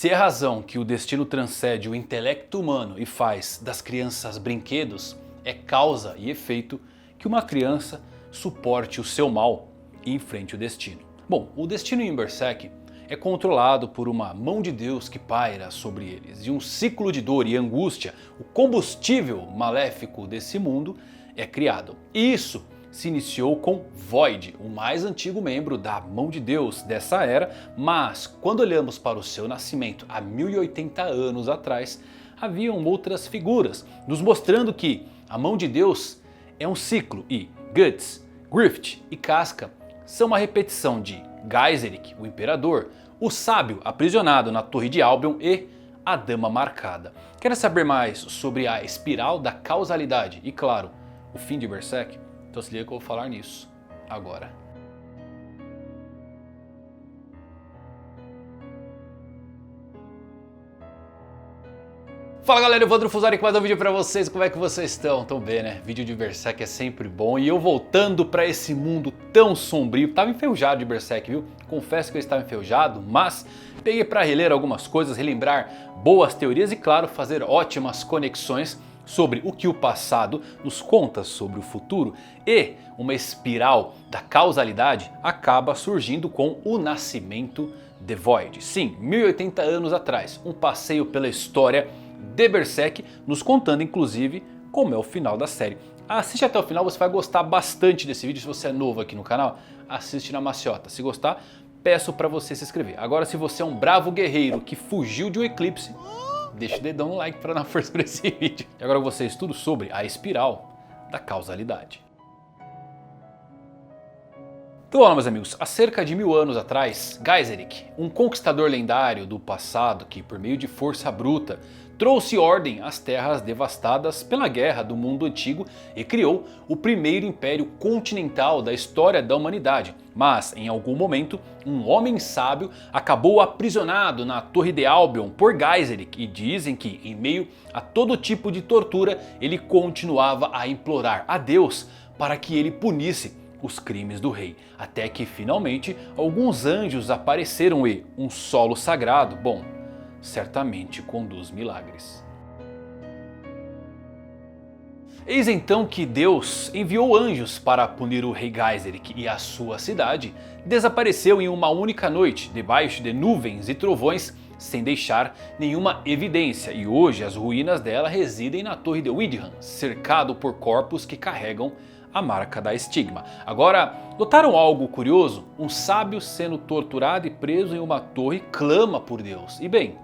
Se é razão que o destino transcende o intelecto humano e faz das crianças brinquedos, é causa e efeito que uma criança suporte o seu mal e enfrente o destino. Bom, o destino em Berserk é controlado por uma mão de Deus que paira sobre eles, e um ciclo de dor e angústia, o combustível maléfico desse mundo, é criado. E isso se iniciou com Void, o mais antigo membro da mão de Deus dessa era, mas quando olhamos para o seu nascimento há 1080 anos atrás, haviam outras figuras, nos mostrando que a mão de Deus é um ciclo e Guts, Grift e Casca são uma repetição de Gaizerik, o Imperador, o Sábio aprisionado na Torre de Albion e a Dama Marcada. Quer saber mais sobre a espiral da causalidade e, claro, o fim de Berserk? Então se liga que eu vou falar nisso agora. Fala galera, Evandro Fusari com mais um vídeo pra vocês. Como é que vocês estão? Tão bem, né? Vídeo de Berserk é sempre bom. E eu voltando pra esse mundo tão sombrio. Tava enferrujado de Berserk, viu? Confesso que eu estava enferrujado, mas peguei pra reler algumas coisas, relembrar boas teorias e, claro, fazer ótimas conexões sobre o que o passado nos conta sobre o futuro. E uma espiral da causalidade acaba surgindo com o nascimento de Void. Sim, 1080 anos atrás, um passeio pela história de Berserk, nos contando inclusive como é o final da série. Assiste até o final, você vai gostar bastante desse vídeo. Se você é novo aqui no canal, assiste na maciota. Se gostar, peço para você se inscrever. Agora, se você é um bravo guerreiro que fugiu de um eclipse, deixa o dedão no like para dar força para esse vídeo. E agora você estuda sobre a espiral da causalidade. Então olha, meus amigos, há cerca de 1000 anos atrás, Gaizerik, um conquistador lendário do passado que por meio de força bruta trouxe ordem às terras devastadas pela guerra do mundo antigo e criou o primeiro império continental da história da humanidade. Mas em algum momento um homem sábio acabou aprisionado na Torre de Albion por Gaizerik e dizem que em meio a todo tipo de tortura ele continuava a implorar a Deus para que ele punisse os crimes do rei, até que finalmente alguns anjos apareceram e um solo sagrado, bom, certamente conduz milagres. Eis então que Deus enviou anjos para punir o rei Gaizerik e a sua cidade desapareceu em uma única noite, debaixo de nuvens e trovões, sem deixar nenhuma evidência, e hoje as ruínas dela residem na Torre de Widhan, cercado por corpos que carregam a marca da estigma. Agora, notaram algo curioso? Um sábio sendo torturado e preso em uma torre clama por Deus. E bem,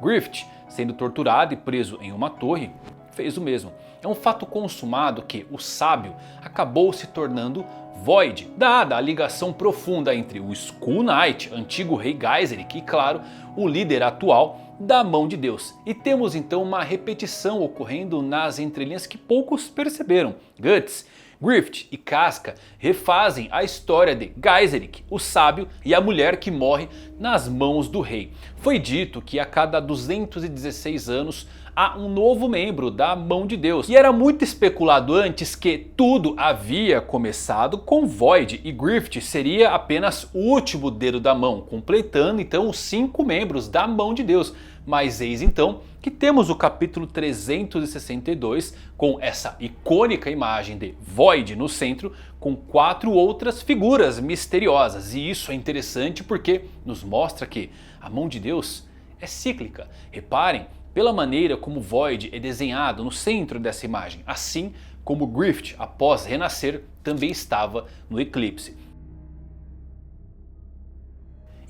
Grift, sendo torturado e preso em uma torre, fez o mesmo. É um fato consumado que o sábio acabou se tornando Void, dada a ligação profunda entre o Skull Knight, antigo rei Gaizerik, e claro, o líder atual da mão de Deus. E temos então uma repetição ocorrendo nas entrelinhas que poucos perceberam. Guts, Grift e Casca refazem a história de Gaizerik, o sábio, e a mulher que morre nas mãos do rei. Foi dito que a cada 216 anos há um novo membro da mão de Deus. E era muito especulado antes que tudo havia começado com Void e Grift seria apenas o último dedo da mão, completando então os 5 membros da mão de Deus. Mas eis então que temos o capítulo 362 com essa icônica imagem de Void no centro com 4 outras figuras misteriosas. E isso é interessante porque nos mostra que a mão de Deus é cíclica. Reparem pela maneira como Void é desenhado no centro dessa imagem, assim como Grift, após renascer, também estava no eclipse.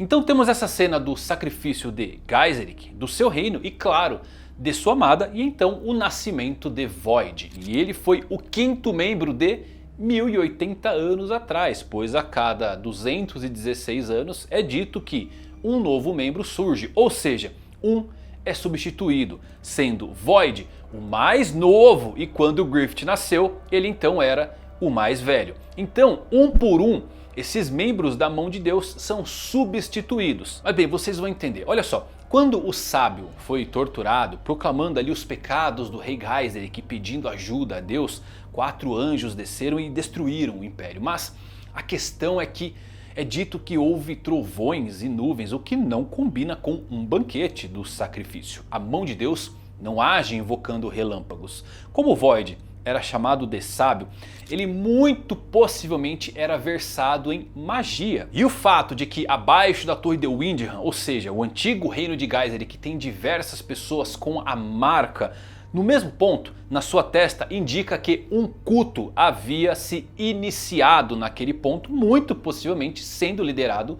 Então temos essa cena do sacrifício de Gaizerik, do seu reino e claro, de sua amada, e então o nascimento de Void. E ele foi o 5º membro de 1080 anos atrás, pois a cada 216 anos é dito que um novo membro surge, ou seja, um é substituído, sendo Void o mais novo e quando Grift nasceu, ele então era o mais velho. Então, um por um, esses membros da mão de Deus são substituídos. Mas bem, vocês vão entender. Olha só, quando o sábio foi torturado, proclamando ali os pecados do rei Gaizerik e pedindo ajuda a Deus, 4 anjos desceram e destruíram o império. Mas a questão é que é dito que houve trovões e nuvens, o que não combina com um banquete do sacrifício. A mão de Deus não age invocando relâmpagos. Como Void era chamado de sábio, ele muito possivelmente era versado em magia. E o fato de que abaixo da Torre de Windham, ou seja, o antigo reino de Geyserik, tem diversas pessoas com a marca no mesmo ponto na sua testa, indica que um culto havia se iniciado naquele ponto, muito possivelmente sendo liderado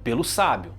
pelo sábio.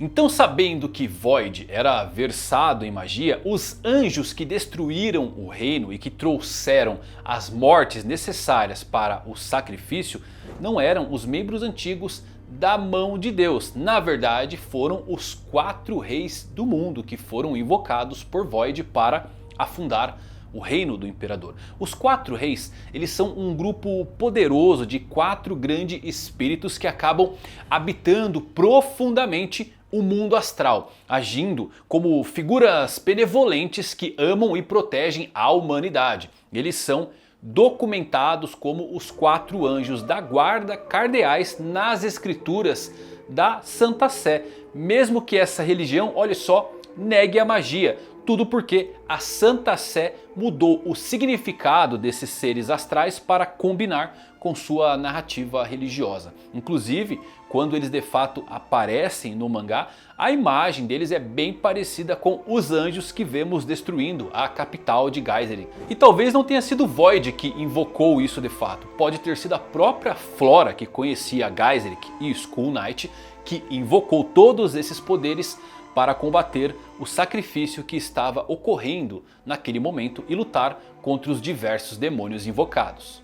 Então, sabendo que Void era versado em magia, os anjos que destruíram o reino e que trouxeram as mortes necessárias para o sacrifício não eram os membros antigos da mão de Deus. Na verdade, foram os 4 reis do mundo que foram invocados por Void para afundar o reino do imperador. Os 4 reis, eles são um grupo poderoso de 4 grandes espíritos que acabam habitando profundamente o mundo astral, agindo como figuras benevolentes que amam e protegem a humanidade. Eles são documentados como os 4 anjos da guarda cardeais nas escrituras da Santa Sé, mesmo que essa religião, olha só, negue a magia. Tudo porque a Santa Sé mudou o significado desses seres astrais para combinar com sua narrativa religiosa. Inclusive, quando eles de fato aparecem no mangá, a imagem deles é bem parecida com os anjos que vemos destruindo a capital de Geyserik. E talvez não tenha sido Void que invocou isso de fato. Pode ter sido a própria Flora, que conhecia Geyserik e Skull Knight, que invocou todos esses poderes para combater o sacrifício que estava ocorrendo naquele momento e lutar contra os diversos demônios invocados.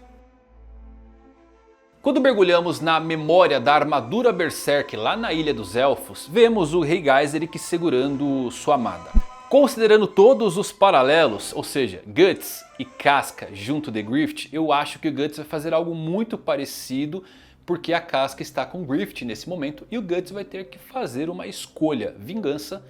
Quando mergulhamos na memória da armadura Berserk lá na Ilha dos Elfos, vemos o Rei Geyserik segurando sua amada. Considerando todos os paralelos, ou seja, Guts e Casca junto de Griffith, eu acho que o Guts vai fazer algo muito parecido, porque a Casca está com Griffith nesse momento e o Guts vai ter que fazer uma escolha, vingança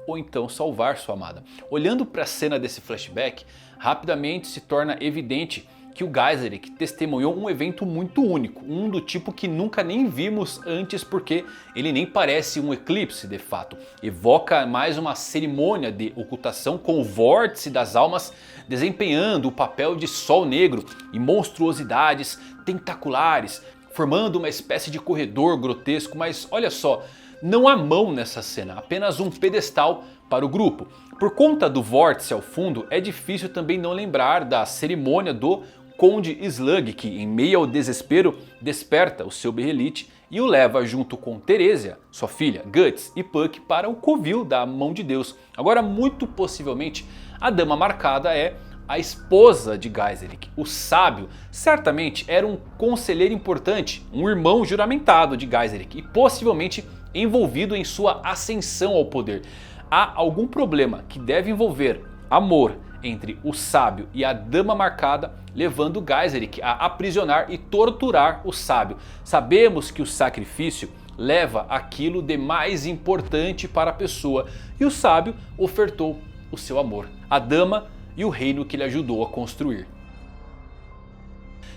ou então salvar sua amada. Olhando para a cena desse flashback, rapidamente se torna evidente que o Geyserik testemunhou um evento muito único, um do tipo que nunca nem vimos antes, porque ele nem parece um eclipse de fato. Evoca mais uma cerimônia de ocultação com o vórtice das almas desempenhando o papel de sol negro e monstruosidades tentaculares, formando uma espécie de corredor grotesco, mas olha só, não há mão nessa cena, apenas um pedestal para o grupo. Por conta do vórtice ao fundo, é difícil também não lembrar da cerimônia do Conde Slug, que em meio ao desespero desperta o seu berrelite e o leva junto com Teresia, sua filha, Guts e Puck para o covil da mão de Deus. Agora, muito possivelmente, a dama marcada é a esposa de Geyserik. O sábio certamente era um conselheiro importante, um irmão juramentado de Geyserik e possivelmente envolvido em sua ascensão ao poder. Há algum problema que deve envolver amor entre o sábio e a dama marcada, levando Geyserik a aprisionar e torturar o sábio. Sabemos que o sacrifício leva aquilo de mais importante para a pessoa e o sábio ofertou o seu amor, a dama e o reino que ele ajudou a construir.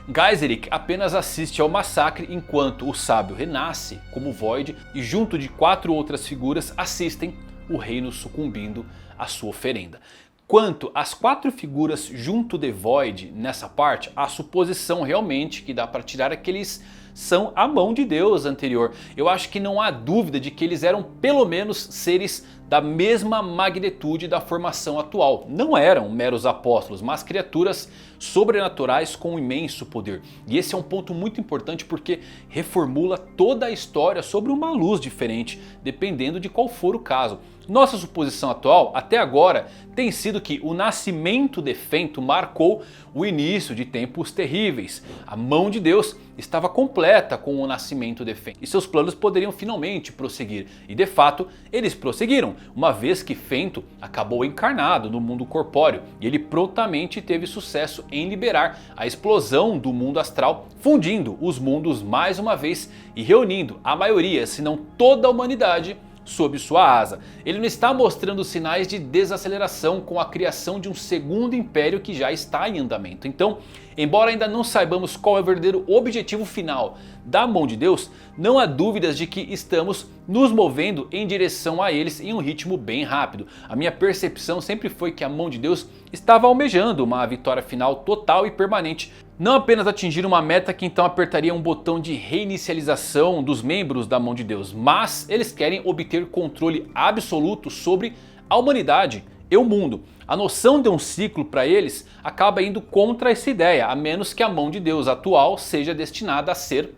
Geyserik apenas assiste ao massacre enquanto o sábio renasce como Void e junto de 4 outras figuras assistem o reino sucumbindo à sua oferenda. Quanto às 4 figuras junto de Void nessa parte, a suposição realmente que dá para tirar é que eles são a mão de Deus anterior. Eu acho que não há dúvida de que eles eram pelo menos seres da mesma magnitude da formação atual. Não eram meros apóstolos, mas criaturas sobrenaturais com um imenso poder. E esse é um ponto muito importante porque reformula toda a história sobre uma luz diferente, dependendo de qual for o caso. Nossa suposição atual, até agora, tem sido que o nascimento de Fento marcou o início de tempos terríveis. A mão de Deus estava completa com o nascimento de Fento e seus planos poderiam finalmente prosseguir. E de fato, eles prosseguiram, uma vez que Fento acabou encarnado no mundo corpóreo e ele prontamente teve sucesso em liberar a explosão do mundo astral, fundindo os mundos mais uma vez e reunindo a maioria, se não toda a humanidade, sob sua asa. Ele não está mostrando sinais de desaceleração com a criação de um segundo império que já está em andamento. Então, embora ainda não saibamos qual é o verdadeiro objetivo final da mão de Deus, não há dúvidas de que estamos nos movendo em direção a eles em um ritmo bem rápido. A minha percepção sempre foi que a mão de Deus estava almejando uma vitória final total e permanente. Não apenas atingir uma meta que então apertaria um botão de reinicialização dos membros da mão de Deus, mas eles querem obter controle absoluto sobre a humanidade e o mundo. A noção de um ciclo para eles acaba indo contra essa ideia, a menos que a mão de Deus atual seja destinada a ser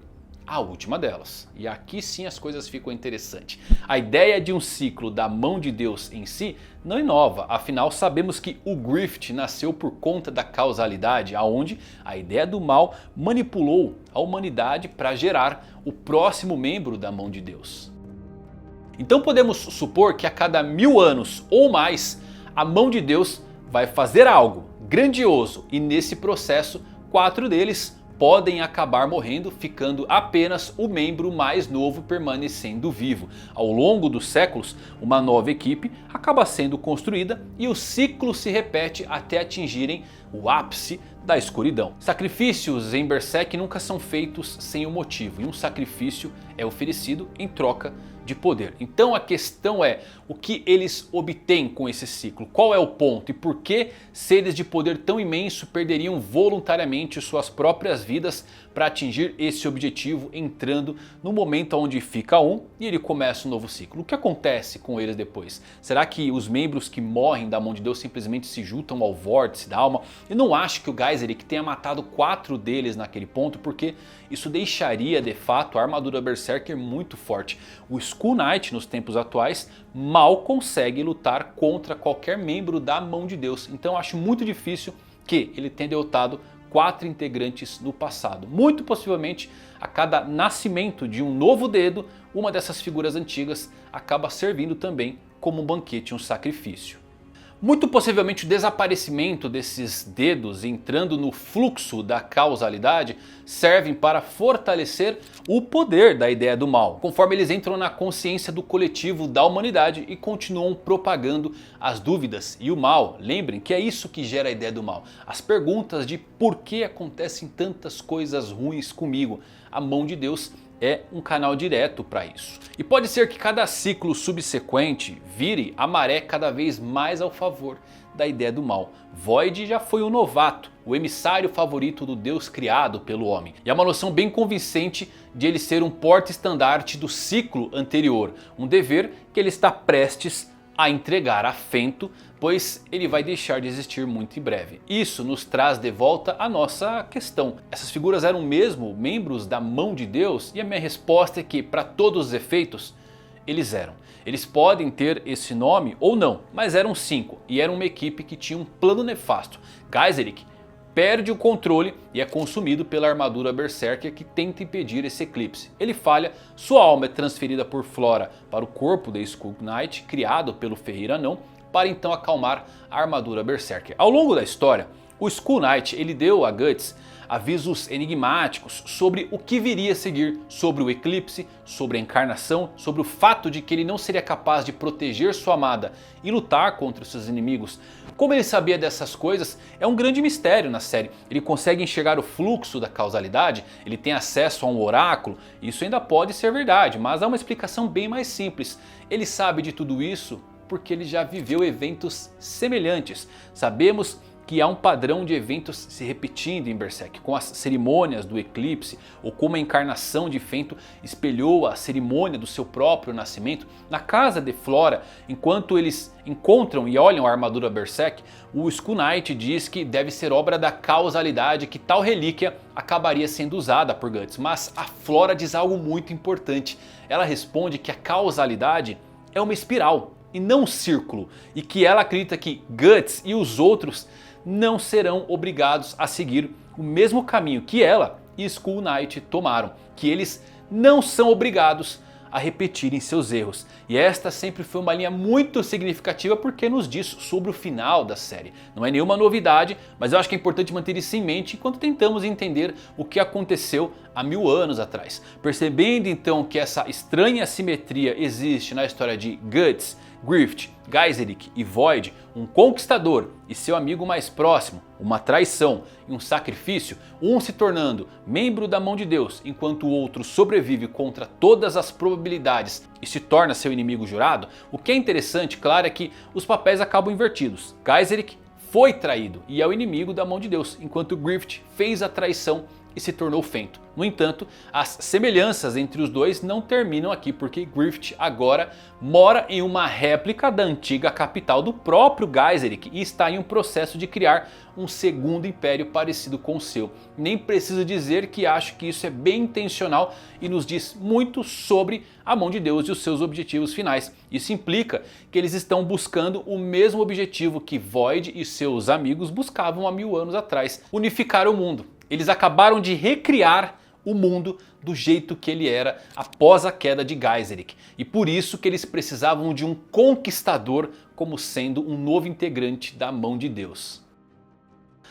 a última delas. E aqui sim as coisas ficam interessantes. A ideia de um ciclo da mão de Deus em si não inova, afinal sabemos que o Grift nasceu por conta da causalidade, onde a ideia do mal manipulou a humanidade para gerar o próximo membro da mão de Deus. Então podemos supor que a cada 1000 anos ou mais, a mão de Deus vai fazer algo grandioso e nesse processo 4 deles podem acabar morrendo, ficando apenas o membro mais novo permanecendo vivo. Ao longo dos séculos, uma nova equipe acaba sendo construída e o ciclo se repete até atingirem o ápice da escuridão. Sacrifícios em Berserk nunca são feitos sem um motivo, e um sacrifício é oferecido em troca de poder. Então a questão é, o que eles obtêm com esse ciclo? Qual é o ponto? E por que seres de poder tão imenso perderiam voluntariamente suas próprias vidas para atingir esse objetivo, entrando no momento onde fica um e ele começa um novo ciclo? O que acontece com eles depois? Será que os membros que morrem da mão de Deus simplesmente se juntam ao vórtice da alma? Eu não acho que o Geyserich tenha matado 4 deles naquele ponto, porque isso deixaria de fato a armadura Berserker muito forte. O Skull Knight nos tempos atuais mal consegue lutar contra qualquer membro da mão de Deus. Então acho muito difícil que ele tenha derrotado 4 integrantes no passado. Muito possivelmente a cada nascimento de um novo dedo, uma dessas figuras antigas acaba servindo também como um banquete, um sacrifício. Muito possivelmente o desaparecimento desses dedos entrando no fluxo da causalidade servem para fortalecer o poder da ideia do mal, conforme eles entram na consciência do coletivo da humanidade e continuam propagando as dúvidas e o mal. Lembrem que é isso que gera a ideia do mal, as perguntas de por que acontecem tantas coisas ruins comigo. A mão de Deus é um canal direto para isso. E pode ser que cada ciclo subsequente vire a maré cada vez mais ao favor da ideia do mal. Void já foi um novato, o emissário favorito do Deus criado pelo homem. E é uma noção bem convincente de ele ser um porta-estandarte do ciclo anterior. Um dever que ele está prestes a entregar a Fento, pois ele vai deixar de existir muito em breve. Isso nos traz de volta a nossa questão. Essas figuras eram mesmo membros da mão de Deus? E a minha resposta é que, para todos os efeitos, eles eram. Eles podem ter esse nome ou não, mas eram 5 e era uma equipe que tinha um plano nefasto. Geyserich perde o controle e é consumido pela armadura Berserker que tenta impedir esse eclipse. Ele falha, sua alma é transferida por Flora para o corpo de Skull Knight, criado pelo Ferreiro Anão, para então acalmar a armadura Berserker. Ao longo da história, o Skull Knight ele deu a Guts avisos enigmáticos sobre o que viria a seguir, sobre o eclipse, sobre a encarnação, sobre o fato de que ele não seria capaz de proteger sua amada e lutar contra os seus inimigos. Como ele sabia dessas coisas é um grande mistério na série. Ele consegue enxergar o fluxo da causalidade, ele tem acesso a um oráculo, isso ainda pode ser verdade, mas há uma explicação bem mais simples. Ele sabe de tudo isso porque ele já viveu eventos semelhantes. Sabemos que há um padrão de eventos se repetindo em Berserk, com as cerimônias do eclipse, ou como a encarnação de Fento espelhou a cerimônia do seu próprio nascimento. Na casa de Flora, enquanto eles encontram e olham a armadura Berserk, o Skull Knight diz que deve ser obra da causalidade, que tal relíquia acabaria sendo usada por Guts. Mas a Flora diz algo muito importante. Ela responde que a causalidade é uma espiral e não um círculo, e que ela acredita que Guts e os outros não serão obrigados a seguir o mesmo caminho que ela e Skull Knight tomaram, que eles não são obrigados a repetirem seus erros. E esta sempre foi uma linha muito significativa porque nos diz sobre o final da série. Não é nenhuma novidade, mas eu acho que é importante manter isso em mente enquanto tentamos entender o que aconteceu há 1000 anos atrás. Percebendo então que essa estranha assimetria existe na história de Guts, Grift, Geyserik e Void, um conquistador e seu amigo mais próximo, uma traição e um sacrifício, um se tornando membro da mão de Deus, enquanto o outro sobrevive contra todas as probabilidades e se torna seu inimigo jurado, o que é interessante, claro, é que os papéis acabam invertidos. Geyserik foi traído e é o inimigo da mão de Deus, enquanto Grift fez a traição e se tornou Fento. No entanto, as semelhanças entre os dois não terminam aqui, porque Grift agora mora em uma réplica da antiga capital do próprio Geyserik e está em um processo de criar um segundo império parecido com o seu. Nem preciso dizer que acho que isso é bem intencional e nos diz muito sobre a mão de Deus e os seus objetivos finais. Isso implica que eles estão buscando o mesmo objetivo que Void e seus amigos buscavam há 1000 anos atrás: unificar o mundo. Eles acabaram de recriar o mundo do jeito que ele era após a queda de Geyserik. E por isso que eles precisavam de um conquistador como sendo um novo integrante da mão de Deus.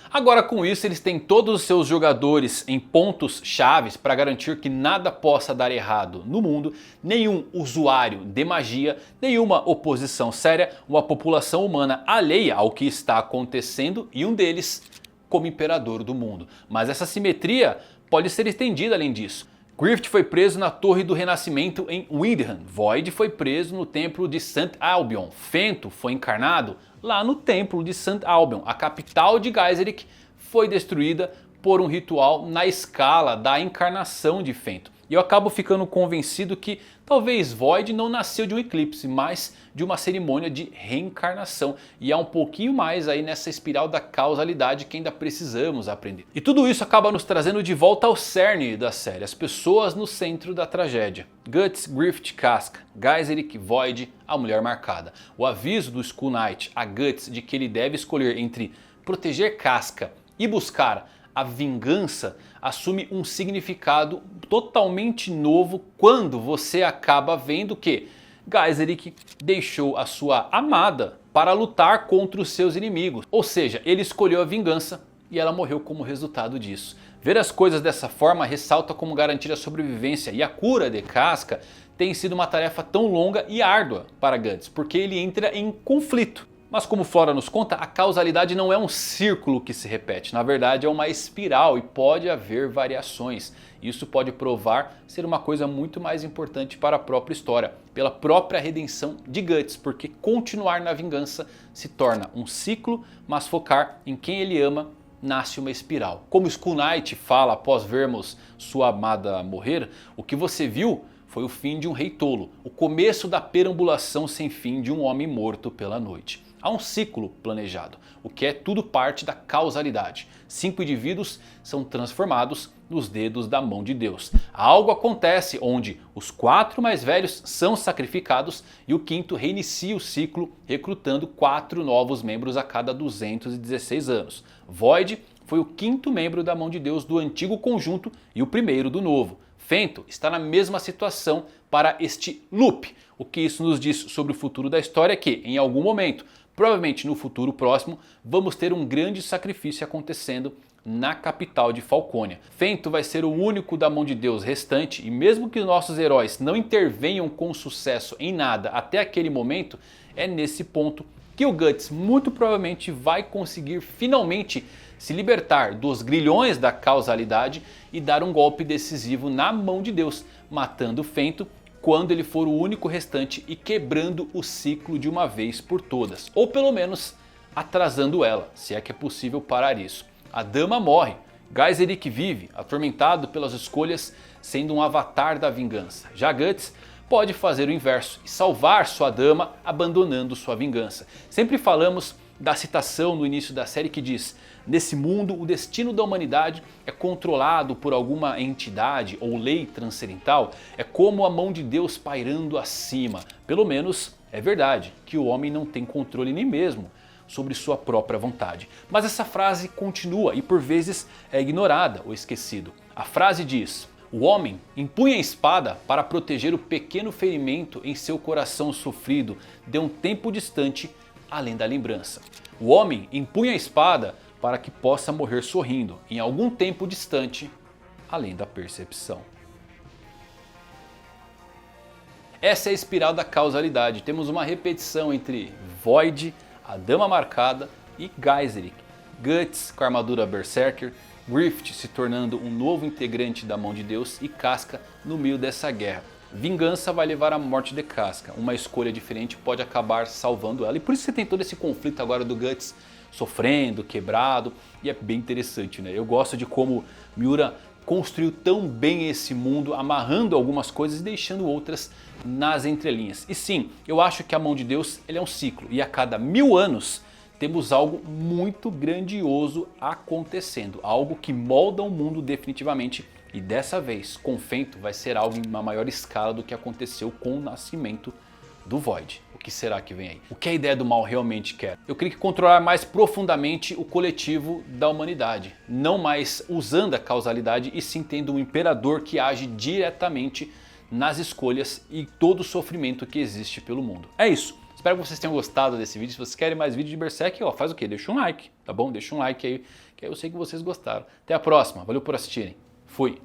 Agora, com isso, eles têm todos os seus jogadores em pontos chaves para garantir que nada possa dar errado no mundo, nenhum usuário de magia, nenhuma oposição séria, uma população humana alheia ao que está acontecendo e um deles como imperador do mundo. Mas essa simetria pode ser estendida além disso. Grift foi preso na Torre do Renascimento em Windham. Void foi preso no Templo de St. Albion. Fento foi encarnado lá no Templo de St. Albion. A capital de Geyserik foi destruída por um ritual na escala da encarnação de Fento. E eu acabo ficando convencido que talvez Void não nasceu de um eclipse, mas de uma cerimônia de reencarnação. E há um pouquinho mais aí nessa espiral da causalidade que ainda precisamos aprender. E tudo isso acaba nos trazendo de volta ao cerne da série, as pessoas no centro da tragédia. Guts, Grift, Casca, Geyserik, Void, a Mulher Marcada. O aviso do Skull Knight a Guts de que ele deve escolher entre proteger Casca e buscar a vingança assume um significado totalmente novo quando você acaba vendo que Geyserik deixou a sua amada para lutar contra os seus inimigos. Ou seja, ele escolheu a vingança e ela morreu como resultado disso. Ver as coisas dessa forma ressalta como garantir a sobrevivência e a cura de Casca tem sido uma tarefa tão longa e árdua para Guts, porque ele entra em conflito. Mas como Flora nos conta, a causalidade não é um círculo que se repete, na verdade é uma espiral e pode haver variações. Isso pode provar ser uma coisa muito mais importante para a própria história, pela própria redenção de Guts, porque continuar na vingança se torna um ciclo, mas focar em quem ele ama nasce uma espiral. Como Skull Knight fala após vermos sua amada morrer, o que você viu foi o fim de um rei tolo, o começo da perambulação sem fim de um homem morto pela noite. Há um ciclo planejado, o que é tudo parte da causalidade. 5 indivíduos são transformados nos dedos da mão de Deus. Algo acontece onde os 4 mais velhos são sacrificados e o 5º reinicia o ciclo, recrutando 4 novos membros a cada 216 anos. Void foi o 5º membro da mão de Deus do antigo conjunto e o primeiro do novo. Fento está na mesma situação para este loop. O que isso nos diz sobre o futuro da história é que, em algum momento, provavelmente no futuro próximo, vamos ter um grande sacrifício acontecendo na capital de Falcônia. Fento vai ser o único da mão de Deus restante e mesmo que nossos heróis não intervenham com sucesso em nada até aquele momento, é nesse ponto que o Guts muito provavelmente vai conseguir finalmente se libertar dos grilhões da causalidade e dar um golpe decisivo na mão de Deus, matando Fento quando ele for o único restante e quebrando o ciclo de uma vez por todas. Ou pelo menos atrasando ela, se é que é possível parar isso. A dama morre, Geyserik vive, atormentado pelas escolhas, sendo um avatar da vingança. Já Guts pode fazer o inverso e salvar sua dama abandonando sua vingança. Sempre falamos da citação no início da série que diz: nesse mundo o destino da humanidade é controlado por alguma entidade ou lei transcendental, é como a mão de Deus pairando acima. Pelo menos é verdade que o homem não tem controle nem mesmo sobre sua própria vontade. Mas essa frase continua e por vezes é ignorada ou esquecido. A frase diz: O homem empunha a espada para proteger o pequeno ferimento em seu coração sofrido de um tempo distante, além da lembrança. O homem empunha a espada para que possa morrer sorrindo em algum tempo distante, além da percepção. Essa é a espiral da causalidade. Temos uma repetição entre Void, a Dama Marcada e Geyserik. Guts com a armadura Berserker, Griffith se tornando um novo integrante da mão de Deus e Casca no meio dessa guerra. Vingança vai levar à morte de Casca. Uma escolha diferente pode acabar salvando ela. E por isso você tem todo esse conflito agora do Guts sofrendo, quebrado. E é bem interessante, né? Eu gosto de como Miura construiu tão bem esse mundo, amarrando algumas coisas e deixando outras nas entrelinhas. E sim, eu acho que a mão de Deus ele é um ciclo. E a cada 1000 anos temos algo muito grandioso acontecendo. Algo que molda o mundo definitivamente. E dessa vez, com Fento, vai ser algo em uma maior escala do que aconteceu com o nascimento do Void. O que será que vem aí? O que a ideia do mal realmente quer? Eu creio que controlar mais profundamente o coletivo da humanidade. Não mais usando a causalidade e sim tendo um imperador que age diretamente nas escolhas e todo o sofrimento que existe pelo mundo. É isso. Espero que vocês tenham gostado desse vídeo. Se vocês querem mais vídeos de Berserk, ó, faz o quê? Deixa um like, tá bom? Deixa um like aí, que aí eu sei que vocês gostaram. Até a próxima. Valeu por assistirem. Fui.